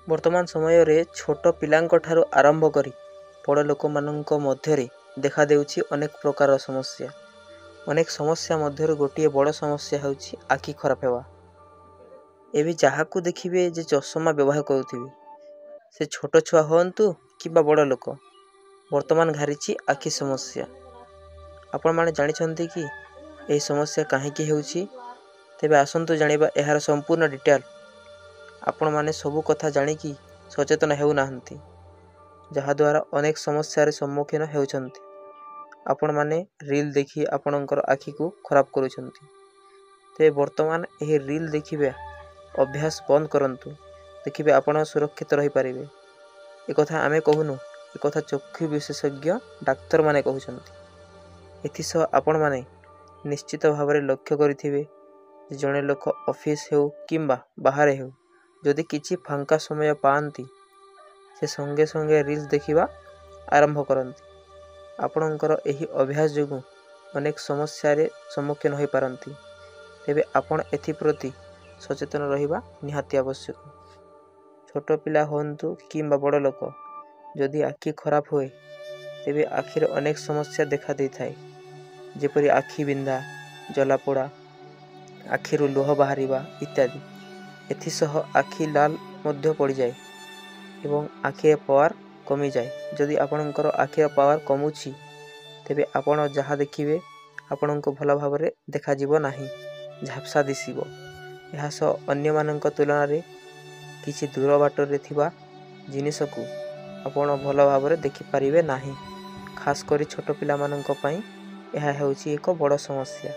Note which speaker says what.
Speaker 1: वर्तमान समय रे छोट पिलांक ठारू आरंभ करी बड़ लोक मानक मध्यरे देखा देउछि अनेक प्रकार समस्या। अनेक समस्या मध्यरु गोटे बड़ समस्या होउछि आखि खराब हेवा। एबे जाहाकू देखिबे जे चश्मा व्यवहार करुथिबे से छोट छुआ होंतु किबा बड़ लोक वर्तमान घारिछि आखि समस्या। आपण माने जानिछन्ति कि एही समस्या काहेकि हेउछि? तेबे आसंतु जानिबा एहार संपूर्ण डिटेल। आपण माने सबु कथा जानिकी सचेतन हेउ नाहंती, जहा द्वारा अनेक समस्या सम्मुखीन हेउछन्ति। आपण माने रील देखि आपणकर आखि को खराब करूछन्ति। ते वर्तमान एही रील देखिबे अभ्यास बंद करंतु, देखिबे आपण सुरक्षित रही पारिबे। ए कथा आमे कहूनु, ए कथा चक्षु विशेषज्ञ डाक्तर माने कहउछन्ति। एथिस आपण माने निश्चित भावरे लक्ष्य करिथिबे जे जणे लोक ऑफिस हेउ किंबा बाहर हेउ जदि किछि फांका समय पाआंती से संगे संगे रील्स देखिबा आरंभ करंती। आपणकर एही अभ्यास जोगु अनेक समस्या रे सम्मुखीन होई पारंती। तेबे आपण एथि प्रति सचेतन रहिबा निहाती आवश्यक। छोट पिला होंतु किंबा बड़ लोक जदि आखि खराब होए तेबे आखिर अनेक समस्या देखा दै थाए, जेपरि आखि बिंधा, जलापोड़ा, आखिरु लोह बाहरिबा इत्यादि। एथिसह आखि लाल मध्य पड़ जाए एवं आखि पावर कमी जाए। जदि आपणकर आखि पावर कमुछि तेबे आपण जहा देखिबे आपणको भला भाबरे देखा जिवो नाही, झापसा दिसिबो। एहा सह अन्य मानक तुलना रे किछि दूर बाटर थिबा जिनिसकु आपण भला भाबरे देखि पारिबे नाही। खास करी छोट पिला मानक पई एहा हेउछि एक बड़ समस्या।